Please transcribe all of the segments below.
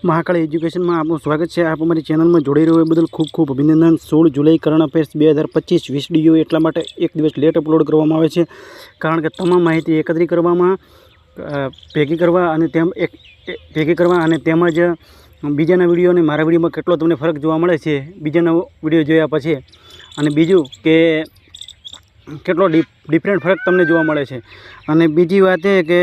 Mahakal education में आपનું स्वागत है। आप हमारी चैनल में जोड़ी रहे बदल खूब खूब अभिनंदन। 16 जुलाई करंट अफेर्स 2025 20 वीडियो એટલા માટે એક દિવસ લેટ અપલોડ કરવામાં આવે છે, કારણ કે તમામ માહિતી એકત્રિત કરવામાં ભેગી કરવા અને તેમજ બીજાના વિડીયો અને મારા વિડીયોમાં કેટલો તમને ફરક જોવા મળે છે બીજાના વિડીયો જોયા પછી, અને બીજું કે કેટલો ડિફરન્ટ ફરક તમને જોવા મળે છે। અને બીજી વાત એ કે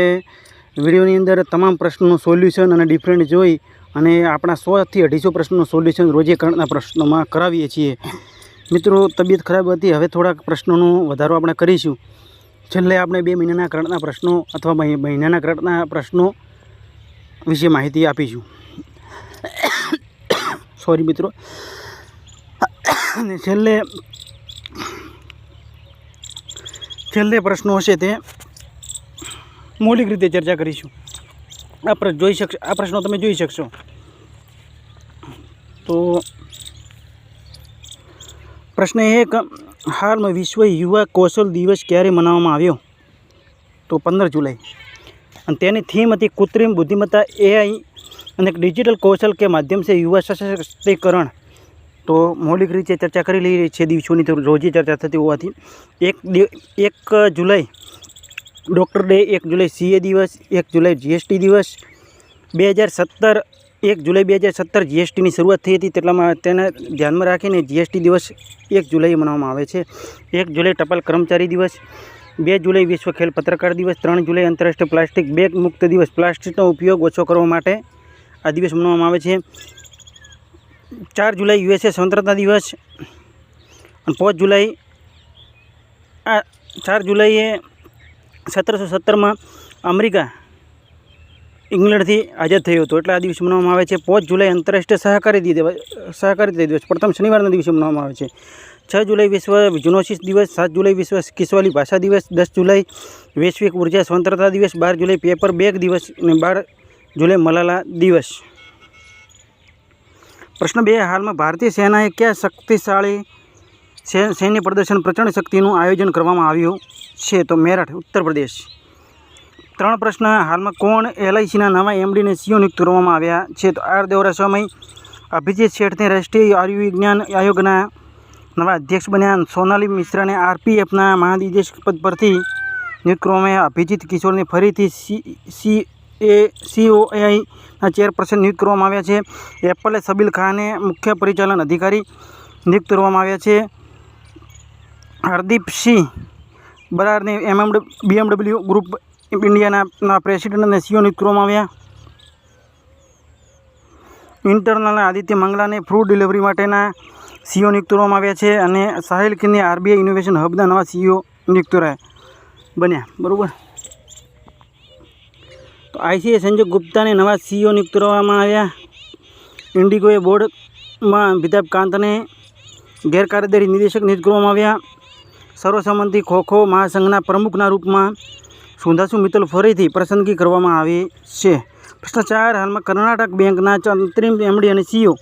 વિડીયોની અંદર તમામ પ્રશ્નોનું સોલ્યુશન અને ડિફરન્ટ જોઈ અને આપણા 100 થી 250 પ્રશ્નોનું સોલ્યુશન રોજે કરંટના પ્રશ્નોમાં કરાવીએ છીએ। મિત્રો, તબિયત ખરાબ હતી, હવે થોડાક પ્રશ્નોનું વધારો આપણે કરીશું। છેલ્લે આપણે 2 મહિનાના કરંટના પ્રશ્નો અથવા મહિનાના કરંટના પ્રશ્નો વિશે માહિતી આપીશું। સોરી મિત્રો। અને છેલ્લે પ્રશ્નો હશે તે મૌલિક રીતે ચર્ચા કરીશું। આ પ્રશ્નો તમે જોઈ શકશો। તો પ્રશ્ન 1, હાલમાં વિશ્વ યુવા કૌશલ દિવસ ક્યારે મનાવવામાં આવ્યો? તો 15 જુલાઈ। અને તેની થીમ હતી કૃત્રિમ बुद्धिमत्ता AI અને ડિજિટલ કૌશલ કે માધ્યમ से युवा सशक्तिकरण। तो मौलिक रीते चर्चा करी ली है दिवसों तो रोजे चर्चा थी होवाथी 1 जुलाई डॉक्टर डे, 1 जुलाई CA दिवस, 1 जुलाई GST दिवस, 2017 1 जुलाई 2017 GST ની શરૂઆત થઈ હતી, તેટલામાં તેને ધ્યાનમાં રાખીને GST દિવસ 1 जुलाई મનાવવામાં આવે છે। 1 जुलाई ટપાલ કર્મચારી દિવસ, 2 जुलाई વિશ્વ ખેલ પત્રકાર દિવસ, 3 जुलाई આંતરરાષ્ટ્રીય પ્લાસ્ટિક બેગ મુક્ત દિવસ। પ્લાસ્ટિકનો ઉપયોગ ઓછો કરવા માટે આ દિવસ મનાવવામાં આવે છે। 4 जुलाई USA स्वतंत्रता दिवस। 5 जुलाई 4 जुलाईए 1717 में अमेरिका इंग्लैंड थी आज़ाद थयो तो एटले आ दिवस मनाववामां आवे छे। 5 जुलाई आंतरराष्ट्रीय सहकारिता दिवस प्रथम शनिवारना दिवसे मनाववामां आवे छे। 6 जुलाई विश्व जूनोसिस दिवस, 7 जुलाई विश्व किस्वाली भाषा दिवस, 10 जुलाई वैश्विक ऊर्जा स्वतंत्रता दिवस, 12 जुलाई पेपर बैग दिवस और 12 जुलाई मलाला दिवस। प्रश्न 2, हाल में भारतीय सेनाए क्या शक्तिशाળી सैन्य प्रदर्शन प्रचंड शक्तिનું आयोजन કરવામાં આવ્યું છે? તો મેરઠ, उत्तर प्रदेश। 3 प्रश्न, हाल में कोण LICના નવા MD ને CEO નિયુક્ત કરવામાં આવ્યા છે? તો આર દેવરાસ્વામી। અભિજીત શેઠને રાષ્ટ્રીય આયુર્વિજ્ઞાન આયોગના નવા અધ્યક્ષ બન્યા। સોનાલી મિશ્રાને RPFના મહાનિદેશક પદ પરથી નિયુક્ત કરવામાં આવ્યા। અભિજીત કિશોરને ફરીથી COAIના ચેરપર્સન નિયુક્ત કરવામાં આવ્યા છે। એપલે સબીલ ખાનને મુખ્ય પરિચાલન અધિકારી નિયુક્ત કરવામાં આવ્યા છે। હરદીપ સિંહ બરારને BMW ગ્રુપ ઇન્ડિયાના પ્રેસિડેન્ટ અને CEO નિયુક્ત કરવામાં આવ્યા। ઇન્ટરનલ આદિત્ય મંગલાને ફૂડ ડિલિવરી માટેના CEO નિયુક્ત કરવામાં આવ્યા છે। અને સાહિલ કિન્ને RBI ઇનોવેશન હબના નવા CEO નિયુક્ત બન્યા, બરાબર। तो ICA संजय गुप्ता ने नवा CEO नियुक्त કરવામાં આવ્યા। ઇન્ડિગોએ બોર્ડમાં અમિતાભ કાંતને ગેરકાયદેસર નિદેશક નિયુક્ત કરવામાં આવ્યા। સર્વસંમતિ ખો-ખો મહાસંઘના પ્રમુખના રૂપમાં સુધાંશુ મિત્તલ ફરીથી પસંદગી કરવામાં આવી છે। પ્રશ્ન 4, હાલમાં કર્ણાટક બેંકના અંતરિમ MD અને CEO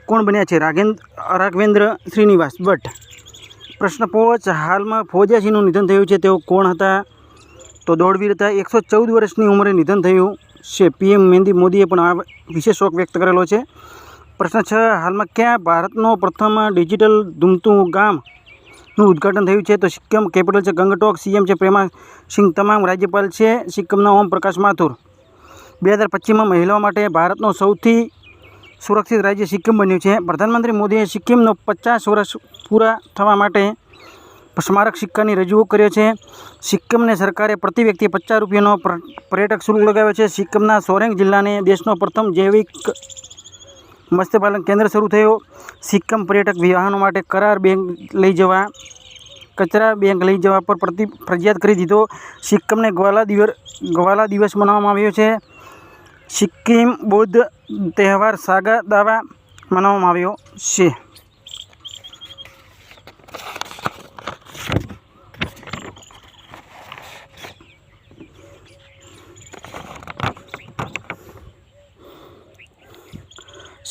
કોણ બન્યા છે? રાઘવેન્દ્ર શ્રીનિવાસ ભટ્ટ। પ્રશ્ન 5, હાલમાં ફૌજિયાસિંહનું નિધન થયું છે, તેઓ કોણ હતા? तो दौड़वीर था। 114 वर्षनी उम्रे निधन थयुं छे। PM मोदीए पण आ विशेष शोक व्यक्त करेलो छे। प्रश्न 6, हाल में क्या भारतनो प्रथम डिजिटल धूमतुं गामनुं उद्घाटन थयुं छे? तो सिक्किम। केपिटल छे गंगटोक। CM छे प्रेमा सिंह तमाम। राज्यपाल छे सिक्किमना ओम प्रकाश माथुर। 2025 में महिलाओं माटे भारतनो सौथी सुरक्षित राज्य सिक्किम बन्युं छे। प्रधानमंत्री मोदीए सिक्किमनो 50 वर्ष पूरा थवा माटे स्मारक सिक्कानी रजूआत कर्यो छे। सिक्किमने सरकारे प्रति व्यक्ति 50 રૂપિયાનો पर्यटक शुल्क लगाव्यो छे। सिक्किमना सोरेंग जिल्लाने देशनो प्रथम जैविक मत्स्यपालन केन्द्र शुरू थयो। सिक्किम पर्यटक वाहनों माटे कचरा बैंक लई जवा पर फरजियात करी दीधो। सिक्किमने ग्वाला दिवस मनाववामां આવ્યો છે। सिक्किम बौद्ध तहेवार सागा दावा मनाववामां આવ્યો છે।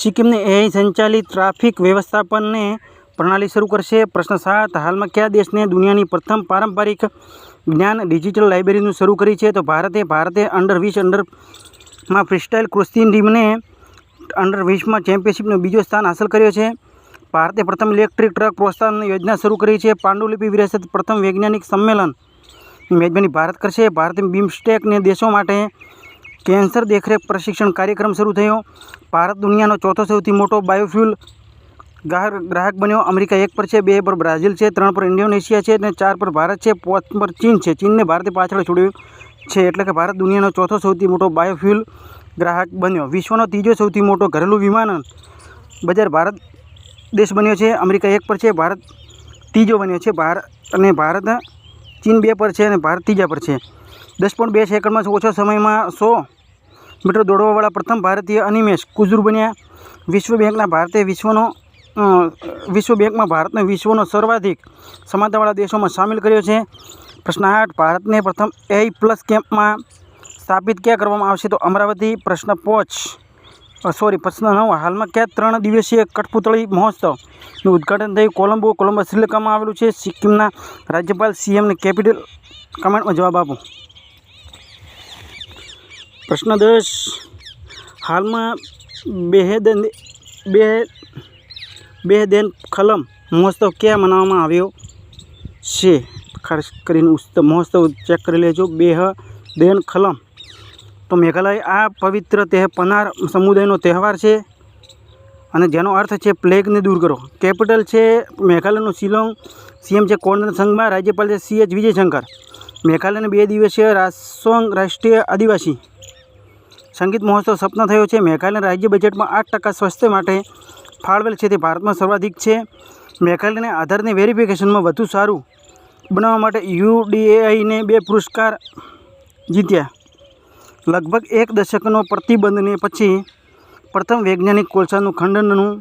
सिक्किम ने AI संचालित ट्राफिक व्यवस्थापन ने प्रणाली शुरू करशे। प्रश्न 7, हाल में क्या देश ने दुनिया की प्रथम पारंपरिक ज्ञान डिजिटल लाइब्रेरी शुरू करी है? तो भारते अंडर 20 में फ्रीस्टाइल कुश्ती टीम ने સ્વિફ્ટ અંડર-20 ચેમ્પિયનશિપનો બીજો સ્થાન હાંસલ કર્યો છે. ભારતે પ્રથમ ઇલેક્ટ્રિક ટ્રક પ્રોત્સાહન યોજના શરૂ કરી છે. પાંડુલિપિ વિરાસત પ્રથમ વૈજ્ઞાનિક સંમેલન મેજબાની ભારત કરશે. ભારતે બિમ્સ્ટેકને દેશો માટે કેન્સર દેખરેખ પ્રશિક્ષણ કાર્યક્રમ શરૂ થયો. ભારત દુનિયાનો ચોથો સૌથી મોટો બાયોફ્યુલ ગ્રાહક બન્યો. અમેરિકા 1 પર છે, 2 પર બ્રાઝિલ છે, 3 પર ઇન્ડોનેશિયા છે અને 4 પર ભારત છે, 5 પર ચીન છે. ચીનને ભારતે પાછળ છોડ્યું છે, એટલે કે ભારત દુનિયાનો ચોથો સૌથી મોટો બાયોફ્યુલ ગ્રાહક બન્યો. વિશ્વનો ત્રીજો સૌથી મોટો ઘરેલું વિમાન બજાર ભારત દેશ બન્યો છે. અમેરિકા 1 પર છે, ભારત ત્રીજો બન્યો છે ભારત ચીન 2 પર છે અને ભારત ત્રીજા પર છે. 10.2 સેકન્ડમાં ઓછા સમયમાં 100 મીટર દોડવાવાળા પ્રથમ ભારતીય અનિમેશ કુજુર બન્યા. વિશ્વ બેંકમાં ભારતને વિશ્વનો સર્વાધિક સમાનતાવાળા દેશોમાં સામેલ કર્યો છે. પ્રશ્ન 8, ભારતને પ્રથમ AI+ કેમ્પમાં સ્થાપિત ક્યાં કરવામાં આવશે? તો અમરાવતી. પ્રશ્ન 9, હાલમાં કયા 3 દિવસીય કઠપુતળી મહોત્સવનું ઉદ્ઘાટન થયું? કોલંબો શ્રીલંકામાં આવેલું છે. સિક્કિમના રાજ્યપાલ CMને કેપિટલ કમેન્ટમાં જવાબ આપો. પ્રશ્ન 10, હાલમાં બેહદેન ખલમ મહોત્સવ ક્યાં મનાવવામાં આવ્યો છે? ખાસ કરીને મહોત્સવ ચેક કરી લેજો. બેહદેન ખલમ તો મેઘાલય. આ પવિત્ર પનાર સમુદાયનો તહેવાર છે અને જેનો અર્થ છે પ્લેગને દૂર કરો. કેપિટલ છે મેઘાલયનું શિલોંગ. CM છે કોનરન સંગમા. રાજ્યપાલ છે CH વિજયશંકર. મેઘાલયને 2 દિવસીય રાસોંગ રાષ્ટ્રીય આદિવાસી સંગીત મહોત્સવ સપના થયો છે. મેઘાલય રાજ્ય બજેટમાં 8% સ્વાસ્થ્ય માટે ફાળવેલ છે. તે ભારતમાં સર્વાધિક છે. મેઘાલયને આધારને વેરિફિકેશનમાં વધુ સારું બનાવવા માટે UDAIને 2 પુરસ્કાર જીત્યા. લગભગ 1 દશકનો પ્રતિબંધને પછી પ્રથમ વૈજ્ઞાનિક કોલસાનું ખંડનનું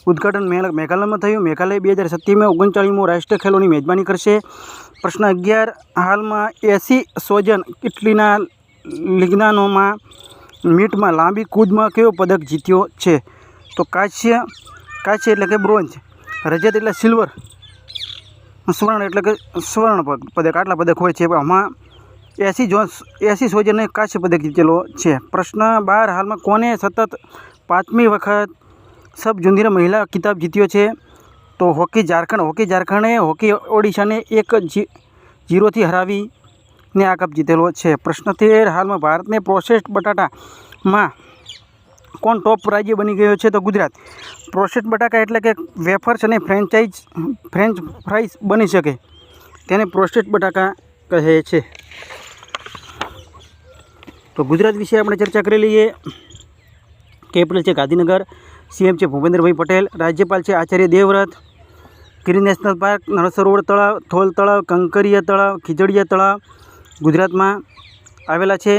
ઉદ્ઘાટન મેઘાલયમાં થયું. મેઘાલય 2027માં 39મો રાષ્ટ્રીય ખેલોની મેજબાની કરશે. પ્રશ્ન 11, હાલમાં એશી સોજન ઇટલીના લિગ્નાનોમાં મીટમાં લાંબી કૂદમાં કયો પદક જીત્યો છે? તો કાંસ્ય એટલે કે બ્રોન્ઝ, રજત એટલે સિલ્વર, સ્વર્ણ એટલે કે સ્વર્ણ પદક. આટલા પદક હોય છે. આમાં એશી સોજને કાંસ્ય પદક જીતેલો છે. પ્રશ્ન 12, હાલમાં કોને સતત 5મી વખત સબ જુનિયર મહિલા ખિતાબ જીત્યો છે? તો હોકી ઝારખંડે હોકી ઓડિશાને 1-0થી હરાવીને આ કપ જીતેલો છે. પ્રશ્ન 13, હાલમાં ભારતને પ્રોસેસ્ડ બટાટામાં કોણ ટોપ રાજ્ય બની ગયો છે? તો ગુજરાત. પ્રોસેસ્ડ બટાકા એટલે કે વેફર્સ અને ફ્રેન્ચ ફ્રાઈઝ બની શકે તેને પ્રોસેસ્ડ બટાકા કહે છે. તો ગુજરાત વિશે આપણે ચર્ચા કરી લઈએ. કેપિટલ છે ગાંધીનગર. CM છે ભૂપેન્દ્રભાઈ પટેલ. રાજ્યપાલ છે આચાર્ય દેવવ્રત. ગીર નેશનલ પાર્ક, નળ સરોવર તળાવ, થોલ તળાવ, કંકરિયા તળાવ, ખીજડીયા તળાવ ગુજરાતમાં આવેલા છે.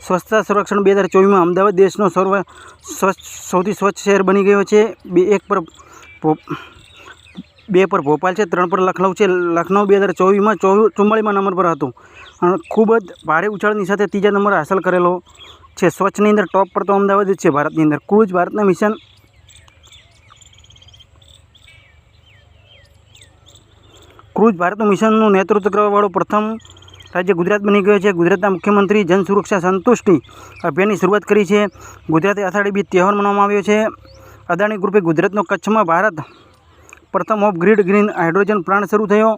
સ્વચ્છતા સર્વેક્ષણ 2024માં અમદાવાદ દેશનો સૌથી સ્વચ્છ શહેર બની ગયો છે. 2 પર ભોપાલ છે, 3 પર લખનઉ છે. લખનઉ 2024માં 44મા નંબર પર હતું અને ખૂબ જ ભારે ઉછાળની સાથે 3જા નંબર હાંસલ કરેલો છે. સ્વચ્છની અંદર ટોપ પર તો અમદાવાદ જ છે ભારતની અંદર. ક્રૂઝ ભારતનું મિશનનું નેતૃત્વ કરવાવાળો પ્રથમ રાજ્ય ગુજરાત બની ગયો છે. ગુજરાતના મુખ્યમંત્રી જન સુરક્ષા સંતુષ્ટિ અભિયાનની શરૂઆત કરી છે. ગુજરાતે અષાઢી બીજ તહેવાર મનાવવામાં આવ્યો છે. અદાણી ગ્રુપે ગુજરાતનો કચ્છમાં ભારત પ્રથમ of grid green hydrogen plant શરૂ થયો.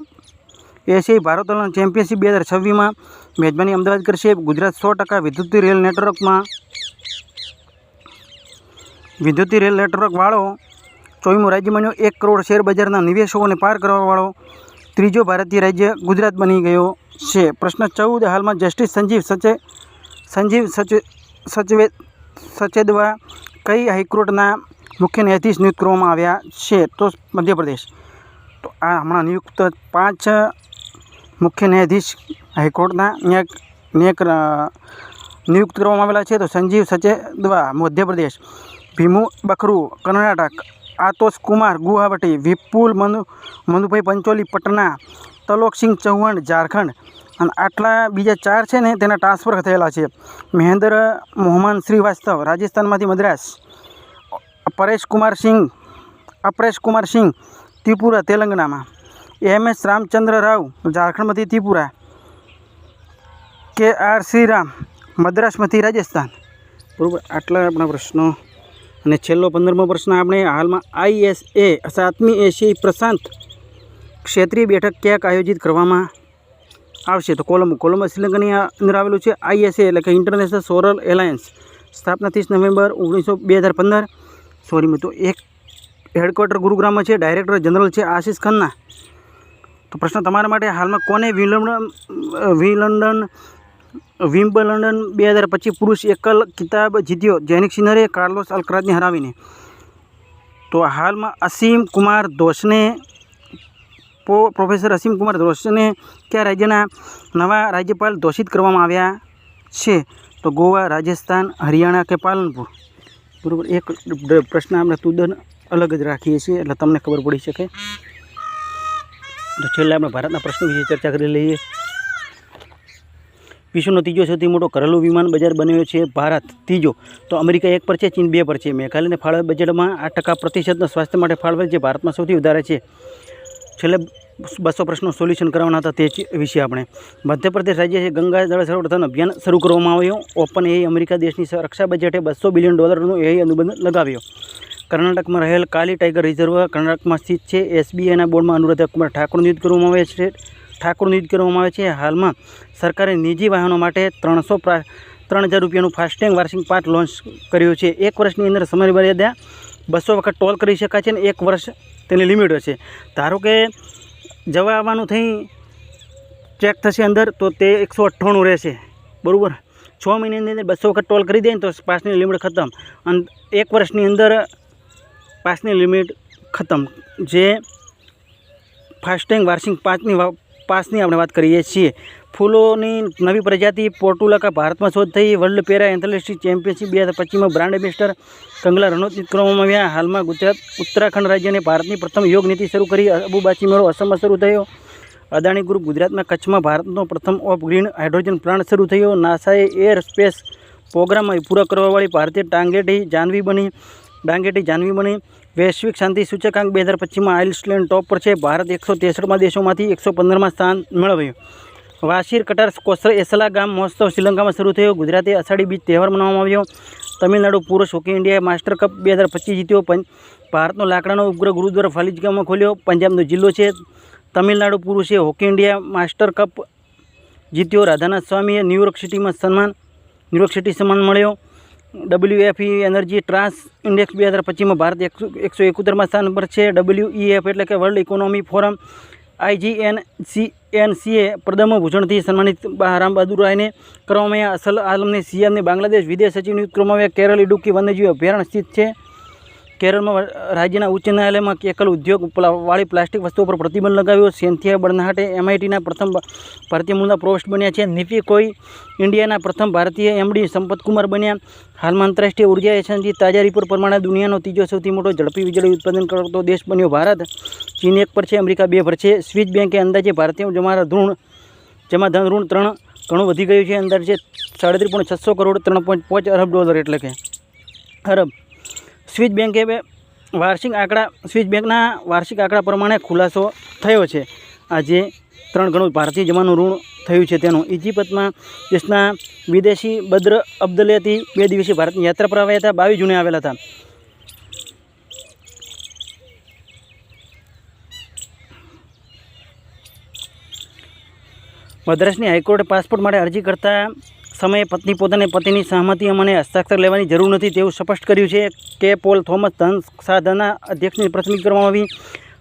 એશિયાઈ ભારોત્તોલન ચેમ્પિયનશિપ 2026માં મેજબાની અમદાવાદ કરશે. ગુજરાત 100% વિદ્યુતીય રેલ નેટવર્કવાળો 24મો રાજ્ય બન્યો. 1 કરોડ શેર બજારના નિવેશકોને પાર કરવાવાળો ત્રીજો ભારતીય રાજ્ય ગુજરાત બની ગયો છે. પ્રશ્ન 14, હાલમાં જસ્ટિસ સંજીવ સચદેવા કઈ હાઈકોર્ટના મુખ્ય ન્યાયાધીશ નિયુક્ત કરવામાં આવ્યા છે? તો મધ્યપ્રદેશ. તો આ હમણાં નિયુક્ત 5 મુખ્ય ન્યાયાધીશ હાઈકોર્ટના નિયુક્ત કરવામાં આવેલા છે. તો સંજીવ સચદેવા મધ્યપ્રદેશ, ભીમુ બખરુ કર્ણાટક, આતોષ કુમાર ગુવાહાટી, વિપુલ મનુભાઈ પંચોલી પટના, તલોકસિંહ ચૌહાણ ઝારખંડ અને આટલા બીજા 4 છે ને તેના ટ્રાન્સફર થયેલા છે. મહેન્દ્ર મોહન શ્રીવાસ્તવ રાજસ્થાનમાંથી મદ્રાસ, અપરેશ કુમાર સિંહ ત્રિપુરા તેલંગાણામાં, MS રામચંદ્ર રાવ ઝારખંડમાંથી ત્રિપુરા, KR શ્રીરામ મદ્રાસમાંથી રાજસ્થાન, બરાબર, આટલા આપણા પ્રશ્નો. અને છેલ્લો 15મો પ્રશ્ન આપણે હાલમાં ISA 7મી એશિયાઈ પ્રશાંત ક્ષેત્રીય બેઠક ક્યાંક આયોજિત કરવામાં આવશે? તો કોલંબો શ્રીલંકાની અંદર આવેલું છે. ISA એટલે કે ઇન્ટરનેશનલ સોલર એલાયન્સ, સ્થાપના 30 નવેમ્બર 2015. સોરી મિત્રો, એક હેડક્વાર્ટર ગુરુગ્રામમાં છે. ડાયરેક્ટર જનરલ છે આશિષ ખન્ના. તો પ્રશ્ન તમારા માટે, હાલમાં કોને વિમ્બલડન 2025 પુરુષ એકલ ખિતાબ જીત્યો? જેનિક સિનરે કાર્લોસ અલ્કરાઝને હરાવીને. તો હાલમાં અસીમ કુમાર ધોષને પ્રોફેસર અસીમ કુમાર ધોષને કયા રાજ્યના નવા રાજ્યપાલ ઘોષિત કરવામાં આવ્યા છે? તો ગોવા, રાજસ્થાન, હરિયાણા કે પાલનપુર. બરાબર, એક પ્રશ્ન આપણે તુદન અલગ જ રાખીએ છીએ એટલે તમને ખબર પડી શકે. તો છેલ્લે આપણે ભારતના પ્રશ્નો વિશે ચર્ચા કરી લઈએ. વિશ્વનો ત્રીજો સૌથી મોટો ઘરેલું વિમાન બજાર બન્યો છે ભારત. ત્રીજો. તો અમેરિકા 1 પર છે, ચીન 2 પર છે. મેઘાલયને ફાળવેલ બજેટમાં 8% સ્વાસ્થ્ય માટે ફાળવેલ જે ભારતમાં સૌથી વધારે છે. છેલ્લે 200 પ્રશ્નો સોલ્યુશન કરવાના હતા તે વિશે આપણે. મધ્યપ્રદેશ રાજ્ય છે ગંગા જળ સંરક્ષણ અભિયાન શરૂ કરવામાં આવ્યું. ઓપન એ અમેરિકા દેશની રક્ષા બજેટે $200 બિલિયન એ અનુબંધ લગાવ્યો. કર્ણાટકમાં રહેલ કાલી ટાઈગર રિઝર્વ કર્ણાટકમાં સ્થિત છે. SBIના બોર્ડમાં અનુરાધા કુમાર ઠાકુર નિયુક્ત કરવામાં આવે છે. હાલમાં સરકારે નિજી વાહનો માટે 3,000 રૂપિયાનું ફાસ્ટેગ વાર્ષિક પાસ લોન્ચ કર્યું છે. 1 વર્ષની અંદર સમયમર્યાદા 200 વખત ટોલ કરી શકાય છે અને 1 વર્ષ તેની લિમિટ હશે. ધારો કે જવા આવવાનું થઈ ચેક થશે અંદર તો તે 198 રહેશે. બરાબર, 6 મહિનાની અંદર 200 વખત ટોલ કરી દે ને તો પાસની લિમિટ ખતમ, અને 1 વર્ષની અંદર પાસની લિમિટ ખતમ. જે ફાસ્ટેગ વાર્ષિક પાસની આપણે વાત કરીએ છીએ. ફૂલોની નવી પ્રજાતિ પોર્ટુલાકા ભારતમાં શોધ થઈ. વર્લ્ડ પેરા એથ્લેટિક્સ ચેમ્પિયનશિપ 2025માં બ્રાન્ડ એમ્બેસેડર કંગલા રનૌત કરવામાં આવ્યા. હાલમાં ઉત્તરાખંડ રાજ્યને ભારતની પ્રથમ યોગ નીતિ શરૂ કરી. અબુબાચી મેળો અસમમાં શરૂ થયો. અદાણી ગ્રુપ ગુજરાતમાં કચ્છમાં ભારતનો પ્રથમ ઓફ ગ્રીન હાઇડ્રોજન પ્લાન્ટ શરૂ થયો. નાસાએ એર સ્પેસ પ્રોગ્રામમાં પૂરા કરવાવાળી ભારતીય ડાંગેટી જાહ્નવી બની. વૈશ્વિક શાંતિ સૂચકાંક 2025માં આઇસલેન્ડ ટોપ પર છે. ભારત 163 દેશોમાંથી 115માં સ્થાન મેળવ્યું. વાસીર કટાર કોસ્ટર એસલા ગામ મહોત્સવ શ્રીલંકામાં શરૂ થયો. ગુજરાતે અષાઢી બીજ તહેવાર મનાવવામાં આવ્યો. તમિલનાડુ પુરુષ હોકી ઇન્ડિયા માસ્ટર કપ 2025 જીત્યો. ભારતનો લાકડાનો ઉપગ્રહ ગુરુદ્વારા ફાલિજગામમાં ખોલ્યો. પંજાબનો જિલ્લો છે. તમિલનાડુ પુરુષે હોકી ઇન્ડિયા માસ્ટર કપ જીત્યો. રાધાનાથ સ્વામીએ ન્યુયોર્ક સિટી સન્માન મળ્યો. WFE એનર્જી ટ્રાન્સ ઇન્ડેક્સ 2025માં ભારત 171માં સ્થાન પર છે. WEF એટલે કે વર્લ્ડ ઇકોનોમી ફોરમ IGNCA પ્રથમ ભૂષણથી સન્માનિત રામ બહાદુર રાયને કરવામાં આવ્યા. અસલ આલમને સિયામને બાંગ્લાદેશ વિદેશ સચિવ નિયુક્ત કરવામાં આવ્યા. કેરળ ઇડુક્કી વન્યજીવ અભયારણ્ય સ્થિત છે. કેરળમાં રાજ્યના ઉચ્ચ ન્યાયાલયમાં એકલ ઉદ્યોગ વાળી પ્લાસ્ટિક વસ્તુઓ પર પ્રતિબંધ લગાવ્યો. સેન્થિયા બર્નહાટે MITના પ્રથમ ભારતીય મૂળના પ્રોફેસર બન્યા છે. નિફી કોઈ ઇન્ડિયાના પ્રથમ ભારતીય MD સંપતકુમાર બન્યા. હાલમાં આંતરરાષ્ટ્રીય ઉર્જા એજન્સી તાજા રિપોર્ટ પ્રમાણે દુનિયાનો ત્રીજો સૌથી મોટો ઝડપી વીજળી ઉત્પાદન કરતો દેશ બન્યો ભારત. ચીન 1 પર છે, અમેરિકા 2 પર છે. સ્વિસ બેંકે અંદાજે ભારતીય જમાધન ઋણ 3 ઘણું વધી ગયું છે. અંદાજે 37.600 કરોડ $3.5 અરબ એટલે કે અરબ. સ્વિસ બેંકના વાર્ષિક આંકડા પ્રમાણે ખુલાસો થયો છે. આજે 3 ગણું ભારતીય જમાનું ઋણ થયું છે તેનું. ઇજિપ્તમાં દેશના વિદેશી બદ્ર અબ્દુલ્લાથી 2 દિવસીય ભારતની યાત્રા પર આવ્યા હતા. 22 જૂને આવેલા હતા. મદ્રાસની હાઈકોર્ટે પાસપોર્ટ માટે અરજી કરતા સમયે પત્ની પોતાની પતિની સહમતિ અને હસ્તાક્ષર લેવાની જરૂર નથી તેવું સ્પષ્ટ કર્યું છે. કે પોલ થોમસ સંસ્થાના અધ્યક્ષની પસંદગી કરવામાં આવી.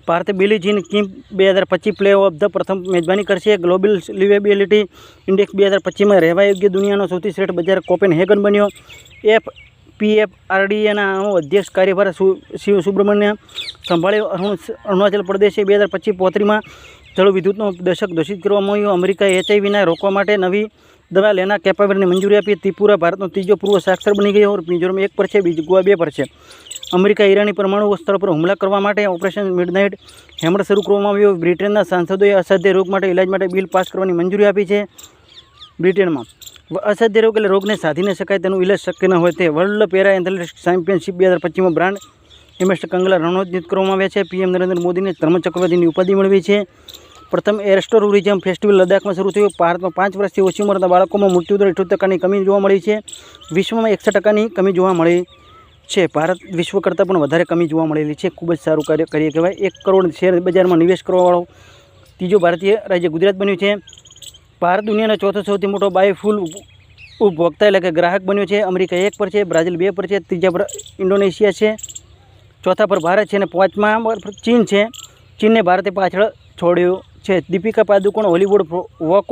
ભારતે બિલી જીન કિમ 2025 પ્લે ઓફ ધ પ્રથમ મેજબાની કરશે. ગ્લોબલ લિવેબિલિટી ઇન્ડેક્સ 2025માં રહેવા યોગ્ય દુનિયાનો સૌથી શ્રેષ્ઠ બજાર કોપેનહેગન બન્યો. FPFRDAના અધ્યક્ષ કાર્યભાર શિવ સુબ્રમણ્ય સંભાળ્યો. અરુણાચલ પ્રદેશે 2025-35માં જળવિદ્યુતનો દશક ઘોષિત કરવામાં આવ્યું. અમેરિકાએ HIV રોકવા માટે નવી દવા લેના કેપાબિલિટીને મંજૂરી આપી. ત્રિપુરા ભારતનો ત્રીજો પૂર્વ સાક્ષર બની ગયો. મિઝોરમ 1 પર છે, ગોવા 2 પર છે. અમેરિકા ઈરાની પરમાણુ સ્થળ પર હુમલા કરવા માટે ઓપરેશન મિડનાઇટ હેમર શરૂ કરવામાં આવ્યો. બ્રિટનના સાંસદોએ અસાધ્ય રોગ માટે ઇલાજ માટે બિલ પાસ કરવાની મંજૂરી આપી છે. બ્રિટનમાં અસાધ્ય રોગ એટલે રોગને સાધી ન શકાય તેનું ઇલાજ શક્ય ન હોય તે. વર્લ્ડ પેરા એથ્લેટિક્સ ચેમ્પિયનશિપ 2025માં બ્રાન્ડ એમ્બેસેડર કંગલા રનૌત નિયુક્ત કરવામાં આવ્યા છે. PM નરેન્દ્ર મોદીને ધર્મચક્રવર્તીની ઉપાધિ મળવી છે. પ્રથમ એસ્ટ્રો ટુરિઝમ ફેસ્ટિવલ લદ્દાખમાં શરૂ થયું. ભારતમાં 5 વર્ષથી ઓછી ઉંમરના બાળકોમાં મૃત્યુદર 78%ની કમી જોવા મળી છે. વિશ્વમાં 61%ની કમી જોવા મળી છે. ભારત વિશ્વ કરતાં પણ વધારે કમી જોવા મળેલી છે. ખૂબ જ સારું કાર્ય કરીએ કહેવાય. 1 કરોડ શેર બજારમાં નિવેશ કરવાવાળો ત્રીજો ભારતીય રાજ્ય ગુજરાત બન્યું છે. ભારત દુનિયાનો ચોથો સૌથી મોટો બાયોફ્યુલ ઉપભોક્તા એટલે કે ગ્રાહક બન્યો છે. અમેરિકા 1 પર છે, બ્રાઝિલ 2 પર છે, ત્રીજા પર ઇન્ડોનેશિયા છે, ચોથા પર ભારત છે અને પાંચમા પર ચીન છે. ચીનને ભારતે પાછળ છોડ્યો છે. Deepika Padukone Hollywood walk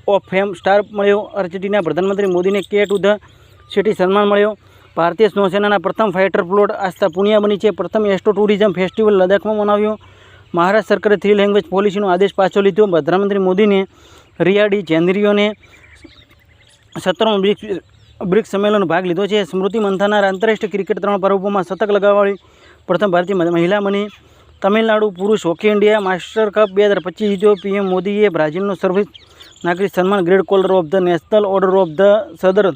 of fame star મળ્યો. અર્જેન્ટિના પ્રધાનમંત્રી મોદીને કે ટુ ધ સિટી સન્માન મળ્યો. ભારતીય નૌસેનાના પ્રથમ ફાઇટર પ્લોટ આસ્થા પુણ્યા બની છે. પ્રથમ એસ્ટ્રો ટુરિઝમ ફેસ્ટિવલ લદ્દાખમાં મનાવ્યો. મહારાષ્ટ્ર સરકારે 3 લેંગ્વેજ પોલિસીનો આદેશ પાછો લીધો. પ્રધાનમંત્રી મોદીને રિયાડી જેન્દ્રીઓને 17મું બ્રિક્સ સંમેલનનો ભાગ લીધો છે. સ્મૃતિ મંથાના આંતરરાષ્ટ્રીય ક્રિકેટ 3 પર્વોમાં શતક લગાવવાળી પ્રથમ ભારતીય મહિલા બની. તમિલનાડુ પુરુષ હોકી ઇન્ડિયા માસ્ટર કપ 2025 જીત્યો. પીએમ મોદીએ બ્રાઝિલનો સર્વિસ નાગરિક સન્માન grade caller of the national order of the સદર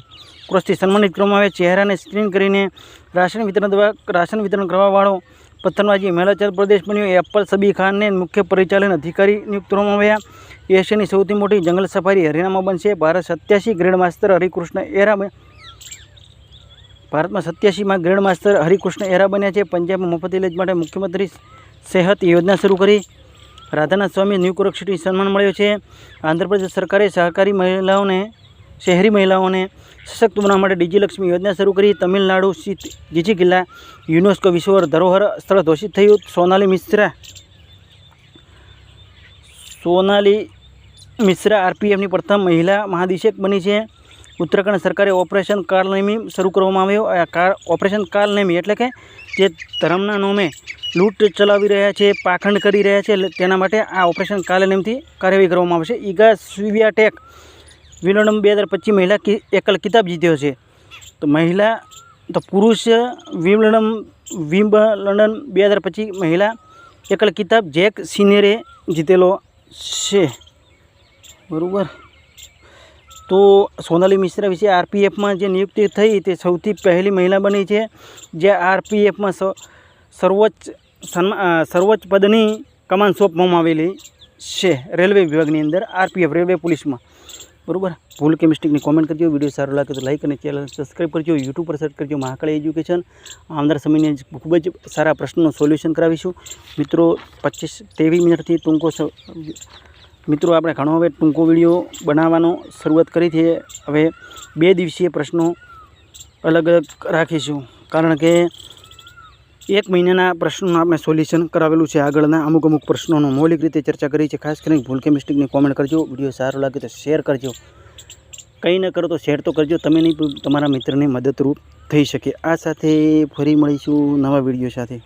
ક્રોસથી સન્માનિત કરવામાં આવે. ચહેરાને સ્ક્રીન કરીને રાશન વિતરણ કરવાવાળો પથ્થરબાજી હિમાચલ પ્રદેશ બન્યો. એપલ સબી ખાનને મુખ્ય પરિચાલન અધિકારી નિયુક્ત કરવામાં આવ્યા. એશિયાની સૌથી મોટી જંગલ સફારી હરિયાણામાં બનશે. ભારત 87 ગ્રેન્ડ માસ્ટર હરિકૃષ્ણ એરા ભારતમાં 87માં ગ્રેન્ડ માસ્ટર હરિકૃષ્ણ એરા બન્યા છે. પંજાબમાં મફત ઇલાજ માટે મુખ્યમંત્રી સેહત યોજના શરૂ કરી. રાધાનાથ સ્વામી ન્યૂ કોરક સિટી સન્માન મળ્યો છે. આંધ્રપ્રદેશ સરકારે શહેરી મહિલાઓને સશક્ત બનાવવા માટે ડીજીલક્ષ્મી યોજના શરૂ કરી. તમિલનાડુ સ્થિત જીજી કિલ્લા યુનેસ્કો વિશ્વ ધરોહર સ્થળ ઘોષિત થયું. સોનાલી મિશ્રા આરપીએફની પ્રથમ મહિલા મહાનિદેશક બની છે. ઉત્તરાખંડ સરકારે ઓપરેશન કાલનેમી શરૂ કરવામાં આવ્યો. ઓપરેશન કાલનેમી એટલે કે જે ધર્મના નામે લૂંટ ચલાવી રહ્યા છે, પાખંડ કરી રહ્યા છે, તેના માટે આ ઓપરેશન કાલનેમીથી કાર્યવાહી કરવામાં આવશે. ઈગા સ્વિયાટેક વિમ્બલ્ડન 2025 મહિલા એકલ કિતાબ જીત્યો છે. તો પુરુષ વિમ્બલ્ડન 2025 મહિલા એકલ કિતાબ જેક સિનેરે જીતેલો છે. બરાબર. તો સોનાલી મિશ્રા વિશે આરપીએફમાં જે નિયુક્તિ થઈ તે સૌથી પહેલી મહિલા બની છે. જે આરપીએફમાં સર્વોચ્ચ પદની કમાન સોંપવામાં આવેલી છે રેલવે વિભાગની અંદર. આરપીએફ રેલવે પોલીસમાં. બરાબર. ભૂલ કે મિસ્ટેકની કોમેન્ટ કરજો. વિડીયો સારો લાગે તો લાઈક અને ચેનલ સબસ્ક્રાઈબ કરજો. યુટ્યુબ પર સર્ચ કરજો મહાકાળી એજ્યુકેશન. આવનાર સમયની ખૂબ જ સારા પ્રશ્નોનું સોલ્યુશન કરાવીશું. મિત્રો 23 મિનિટથી મિત્રો આપણે ઘણો હવે ટૂંકો વિડીયો બનાવવાનો શરૂઆત કરી છે. હવે 2 દિવસીય પ્રશ્નો અલગ અલગ રાખીશું, કારણ કે 1 મહિનાના પ્રશ્નોનું આપણે સોલ્યુશન કરાવેલું છે. આગળના અમુક પ્રશ્નોનો મૌલિક રીતે ચર્ચા કરી છે. ખાસ કરીને ભૂલ કે મિસ્ટેકની કોમેન્ટ કરજો. વિડીયો સારો લાગે તો શેર કરજો. કંઈ ન કરો તો શેર તો કરજો. તમે નહીં તમારા મિત્રને મદદરૂપ થઈ શકે. આ સાથે ફરી મળીશું નવા વિડીયો સાથે.